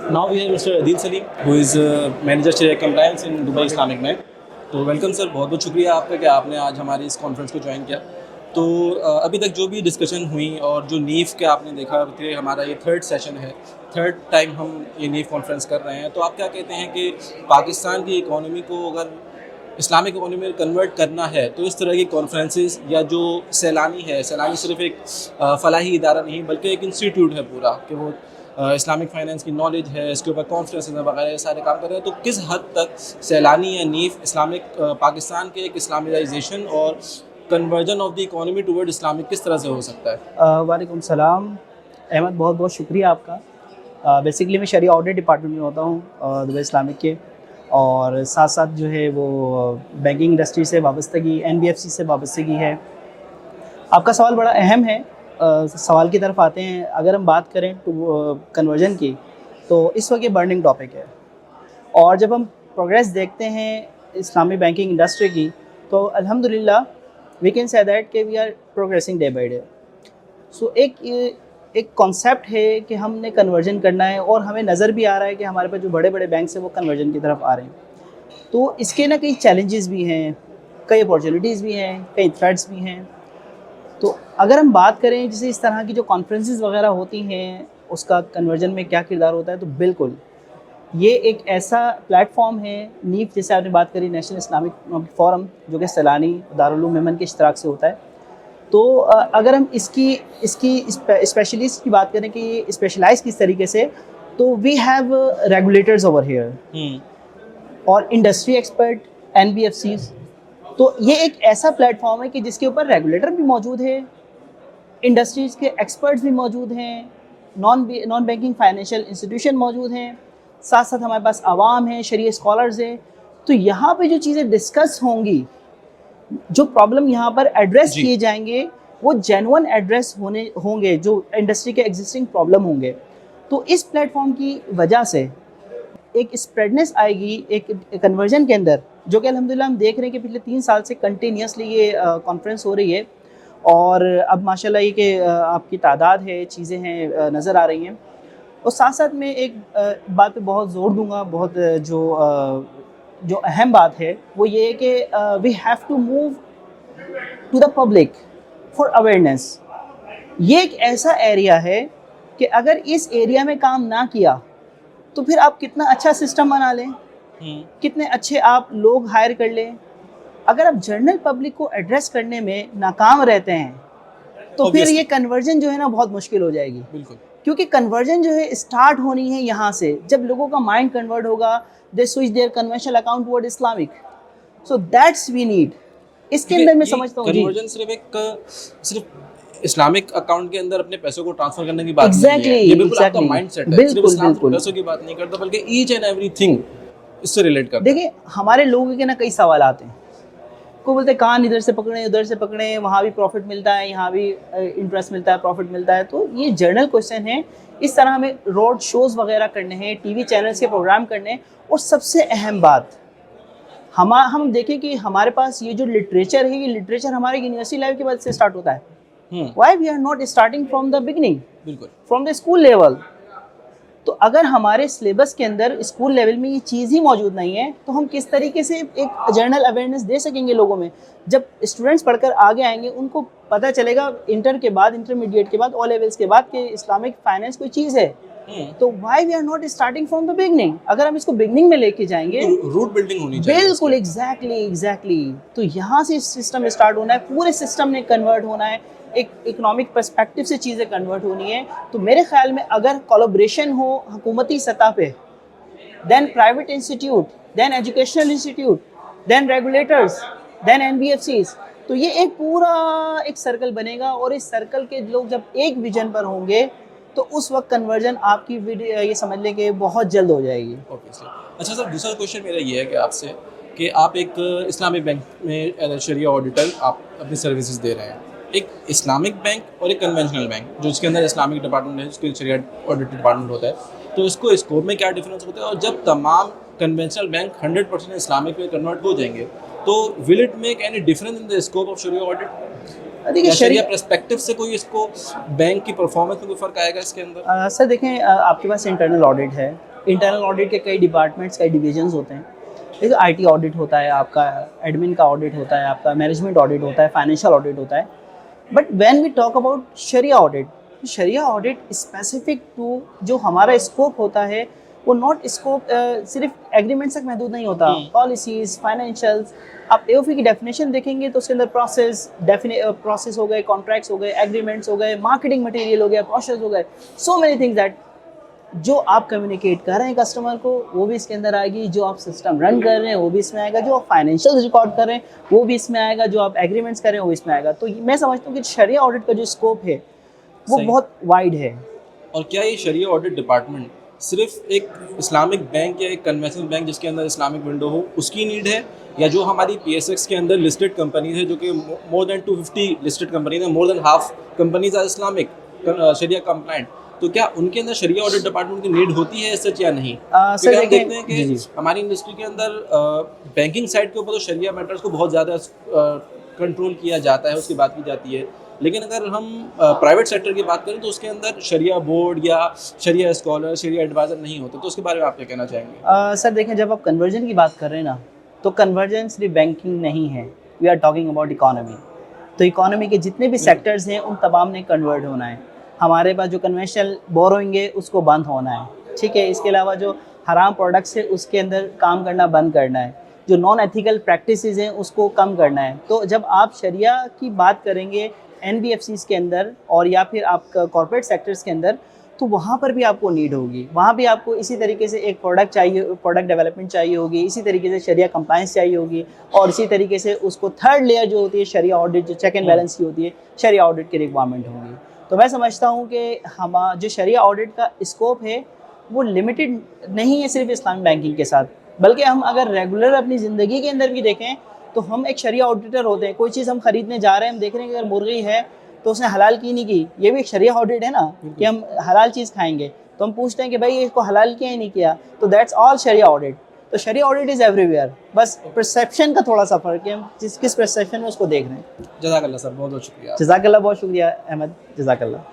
Now we have Mr. Adil Salim, who is Manager Sharia Compliance in Dubai Islamic Bank. तो welcome sir, बहुत बहुत शुक्रिया आपका कि आपने आज हमारी इस कॉन्फ्रेंस को ज्वाइन किया। तो अभी तक जो भी डिस्कशन हुई और जो नीफ के आपने देखा कि हमारा ये थर्ड सेशन है, थर्ड टाइम हम ये नीफ कॉन्फ्रेंस कर रहे हैं, तो आप क्या कहते हैं कि पाकिस्तान की इकॉनमी को अगर इस्लामिक इकॉनमी में कन्वर्ट करना है तो इस तरह की कॉन्फ्रेंसेस या जो सैलानी सिर्फ एक फलाही इदारा नहीं बल्कि एक इंस्टीट्यूट है पूरा कि वो इस्लामिक फाइनेंस की नॉलेज है, इसके ऊपर कॉन्फ्रेंसेस वगैरह सारे काम कर रहे हैं। तो किस हद तक सैलानी या नीफ इस्लामिक पाकिस्तान के एक इस्लामाइजेशन और conversion of the economy toward Islamic किस तरह से हो सकता है? वालेकुम सलाम अहमद, बहुत बहुत शुक्रिया आपका। बेसिकली मैं शरिया ऑडिट डिपार्टमेंट में होता हूँ दुबई इस्लामिक के, और साथ साथ जो है वो बैंकिंग इंडस्ट्री से वाबस्तगी, NBFC से वाबस्तगी है। आपका सवाल बड़ा अहम है। सवाल की तरफ आते हैं। अगर हम बात करें कन्वर्जन की, तो इस वक्त ये बर्निंग टॉपिक है, और जब हम प्रोग्रेस देखते हैं इस्लामी बैंकिंग इंडस्ट्री की, तो अल्हम्दुलिल्लाह वी कैन से दैट कि we are progressing day by day. So एक कॉन्सेप्ट है कि हमने कन्वर्जन करना है, और हमें नज़र भी आ रहा है कि हमारे पास जो बड़े बड़े बैंक्स हैं वो कन्वर्जन की तरफ आ रहे हैं। तो इसके ना कई चैलेंजेस भी हैं, कई अपॉर्चुनिटीज़ भी हैं, कई थ्रेट्स भी हैं। तो अगर हम बात करें जैसे इस तरह की जो कॉन्फ्रेंसेस वगैरह होती हैं, उसका कन्वर्जन में क्या किरदार होता है, तो बिल्कुल ये एक ऐसा प्लेटफॉर्म है। नीफ जैसे आपने बात करी, नेशनल इस्लामिक फोरम, जो कि सैलानी दारुल उलूम यमन के इश्तराक से होता है। तो अगर हम इसकी स्पेशलिस्ट की बात करें कि ये स्पेशलाइज किस तरीके से, तो we have regulators over here और इंडस्ट्री एक्सपर्ट, NBFCs। तो ये एक ऐसा प्लेटफॉर्म है कि जिसके ऊपर रेगुलेटर भी मौजूद है, इंडस्ट्रीज़ के एक्सपर्ट्स भी मौजूद हैं, नॉन बैंकिंग फाइनेंशियल इंस्टीट्यूशन मौजूद हैं, साथ साथ हमारे पास आवाम है, शरीय स्कॉलर्स हैं। तो यहाँ पे जो चीज़ें डिस्कस होंगी, जो प्रॉब्लम यहाँ पर एड्रेस किए जाएंगे, वो जेन्युइन एड्रेस होंगे जो इंडस्ट्री के एग्जिस्टिंग प्रॉब्लम होंगे। तो इस प्लेटफॉर्म की वजह से एक स्प्रेडनेस आएगी एक कन्वर्जन के अंदर, जो कि अल्हम्दुलिल्लाह हम देख रहे हैं कि पिछले 3 साल से कंटिन्यूसली ये कॉन्फ्रेंस हो रही है। और अब माशाल्लाह ये कि आपकी तादाद है, चीज़ें हैं, नज़र आ रही हैं। और साथ साथ मैं एक बात पे बहुत ज़ोर दूंगा, बहुत जो अहम बात है वो ये है कि we have to move to the public for awareness. ये एक ऐसा एरिया है कि अगर इस एरिया में काम ना किया तो फिर आप कितना अच्छा सिस्टम बना लें, कितने अच्छे आप लोग हायर कर लें, अगर आप जनरल पब्लिक को एड्रेस करने में नाकाम रहते हैं तो फिर ये कन्वर्जन जो है ना बहुत मुश्किल हो जाएगी। बिल्कुल, क्योंकि कन्वर्जन जो है स्टार्ट होनी है यहाँ से। जब लोगों का माइंड कन्वर्ट होगा, they switch their conventional account toward Islamic, so that's we need. इसके अंदर मैं समझता हूँ कन्वर्जन सिर्फ इस्लामिक अकाउंट के अंदर अपने पैसों को ट्रांसफर करने की बात नहीं है। ये बिल्कुल आपका माइंडसेट है, सिर्फ इस्लाम के पैसों की बात नहीं करता बल्कि ईच एंड एवरीथिंग इससे रिलेट करता है। देखिए हमारे लोगों के ना कई सवाल आते हैं, को बोलते कान इधर से पकड़े उधर से पकड़े, वहाँ भी प्रॉफिट मिलता है, यहाँ भी इंटरेस्ट मिलता है, प्रॉफिट मिलता है। तो ये जर्नल क्वेश्चन है। इस तरह हमें रोड शोज़ वगैरह करने हैं, TV चैनल्स के प्रोग्राम करने हैं। और सबसे अहम बात, हम देखें कि हमारे पास ये जो लिटरेचर है, ये लिटरेचर हमारे यूनिवर्सिटी लेवल के बाद से स्टार्ट होता है। Why we are not starting from the beginning, बिल्कुल फ्रॉम द स्कूल लेवल। तो अगर हमारे सिलेबस के अंदर स्कूल लेवल में ये चीज़ ही मौजूद नहीं है, तो हम किस तरीके से एक जनरल अवेयरनेस दे सकेंगे लोगों में? जब स्टूडेंट्स पढ़कर आगे आएंगे, उनको पता चलेगा इंटर के बाद, इंटरमीडिएट के बाद, O लेवल्स के बाद कि इस्लामिक फाइनेंस कोई चीज़ है। तो why we are not starting from the beginning? अगर हम इसको बिगनिंग में लेके जाएंगे, रूट बिल्डिंग होनी चाहिए। बिल्कुल, एग्जैक्टली। तो यहाँ से सिस्टम स्टार्ट होना है, पूरे सिस्टम ने कन्वर्ट होना है, एक इकोनॉमिक पर्सपेक्टिव से चीज़ें कन्वर्ट होनी है। तो मेरे ख्याल में अगर कोलैबोरेशन हो हुकूमती सतह पे, then private institute, then educational institute, then regulators, then NBFCs, तो ये एक पूरा एक सर्कल बनेगा। और इस सर्कल के लोग जब एक विजन पर होंगे तो उस वक्त कन्वर्जन आपकी ये समझ लें कि बहुत जल्द हो जाएगी। अच्छा सर, दूसरा क्वेश्चन मेरा ये है कि आपसे कि आप एक इस्लामिक बैंक में एज शरिया ऑडिटर आप अपनी सर्विसेज दे रहे हैं। एक इस्लामिक बैंक और एक कन्वेंशनल बैंक, जो इसके अंदर इस्लामिक डिपार्टमेंट है, जिसके शरिया ऑडिट डिपार्टमेंट होता है, तो इसको स्कोप में क्या डिफरेंस होता है? और जब तमाम कन्वेंशनल बैंक 100% इस्लामिक में कन्वर्ट हो जाएंगे, तो will it make any difference in the scope of sharia audit? देखिए शरिया पर्सपेक्टिव से कोई इसको बैंक की परफॉर्मेंस में कोई फ़र्क आएगा इसके अंदर? सर देखें, आपके पास इंटरनल ऑडिट है, इंटरनल ऑडिट के कई डिपार्टमेंट्स, कई डिविजन्स होते हैं। देखिए आईटी ऑडिट होता है, आपका एडमिन का ऑडिट होता है, आपका मैनेजमेंट ऑडिट होता है, फाइनेंशियल ऑडिट होता है। But when we talk about sharia audit, sharia audit specific to जो हमारा स्कोप होता है वो नॉट स्कोप सिर्फ एग्रीमेंट्स तक महदूद नहीं होता, पॉलिसीज, फाइनेंशियल्स। आप एओफी की डेफिनेशन देखेंगे तो उसके अंदर प्रोसेस हो गए, कॉन्ट्रैक्ट्स हो गए, एग्रीमेंट्स हो गए, मार्केटिंग मटेरियल हो गया, प्रोसेस हो गए, सो मेनी थिंग्स दैट जो आप कम्युनिकेट कर रहे हैं कस्टमर को वो भी इसके अंदर आएगी, जो आप सिस्टम रन कर रहे हैं वो भी इसमें आएगा, जो आप फाइनेंशियल रिकॉर्ड कर रहे हैं वो भी इसमें आएगा, जो आप एग्रीमेंट्स कर रहे हैं वो इसमें आएगा। तो मैं समझता हूँ कि शरिया ऑडिट का जो स्कोप है वो सही। बहुत वाइड है। और क्या ये शरिया ऑडिट डिपार्टमेंट सिर्फ एक इस्लामिक बैंक या एक कन्वेंशनल बैंक जिसके अंदर इस्लामिक विंडो हो उसकी नीड है, या जो हमारी PSX के अंदर लिस्टेड कंपनीज है जो कि मोर देन 250 लिस्टेड कंपनीज है, more than half companies are Islamic sharia compliant, तो क्या उनके अंदर शरिया ऑडिट डिपार्टमेंट की नीड होती है सच या नहीं? क्योंकि हम देखते हैं कि हमारी इंडस्ट्री के अंदर बैंकिंग साइड के ऊपर तो शरिया मैटर्स को बहुत ज़्यादा कंट्रोल किया जाता है, उसकी बात की जाती है, लेकिन अगर हम प्राइवेट सेक्टर की बात करें तो उसके अंदर शरिया बोर्ड या शरिया स्कॉलर, शरिया एडवाइज़र नहीं होते, तो उसके बारे में आप क्या कहना चाहेंगे? सर देखें, जब आप कन्वर्जन की बात कर रहे हैं ना, तो कन्वर्जन सिर्फ बैंकिंग नहीं है, we are talking about economy. तो इकोनॉमी के जितने भी सेक्टर्स हैं उन तमाम ने कन्वर्ट होना है। हमारे पास जो कन्वेंशनल बोरोइंग है उसको बंद होना है, ठीक है। इसके अलावा जो हराम प्रोडक्ट्स है उसके अंदर काम करना बंद करना है, जो नॉन एथिकल प्रैक्टिसेस हैं उसको कम करना है। तो जब आप शरिया की बात करेंगे NBFCs के अंदर और या फिर आप कॉर्पोरेट सेक्टर्स के अंदर, तो वहाँ पर भी आपको नीड होगी, वहाँ भी आपको इसी तरीके से एक प्रोडक्ट चाहिए, प्रोडक्ट डेवलपमेंट चाहिए होगी, इसी तरीके से शरिया कंप्लायंस चाहिए होगी, और इसी तरीके से उसको थर्ड लेयर जो होती है शरिया ऑडिट, जो चेक एंड बैलेंस की होती है, शरिया ऑडिट की रिक्वायरमेंट होगी। तो मैं समझता हूँ कि हम जो शरिया ऑडिट का स्कोप है वो लिमिटेड नहीं है सिर्फ इस्लामिक बैंकिंग के साथ, बल्कि हम अगर रेगुलर अपनी ज़िंदगी के अंदर भी देखें तो हम एक शरिया ऑडिटर होते हैं। कोई चीज़ हम खरीदने जा रहे हैं, हम देख रहे हैं कि अगर मुर्गी है तो उसने हलाल की नहीं की, ये भी एक शरिया ऑडिट है ना, कि हम हलाल चीज़ खाएंगे तो हम पूछते हैं कि भाई इसको हलाल किया ही नहीं किया, तो दैट्स ऑल शरिया ऑडिट। तो शरिया ऑडिट इज़ एवरीवेयर, बस परसेप्शन का थोड़ा सा फ़र्क है, हम किस परसेप्शन में उसको देख रहे हैं। जज़ाकल्लाह सर, बहुत बहुत शुक्रिया। जज़ाकल्लाह, बहुत शुक्रिया अहमद, जज़ाकल्लाह।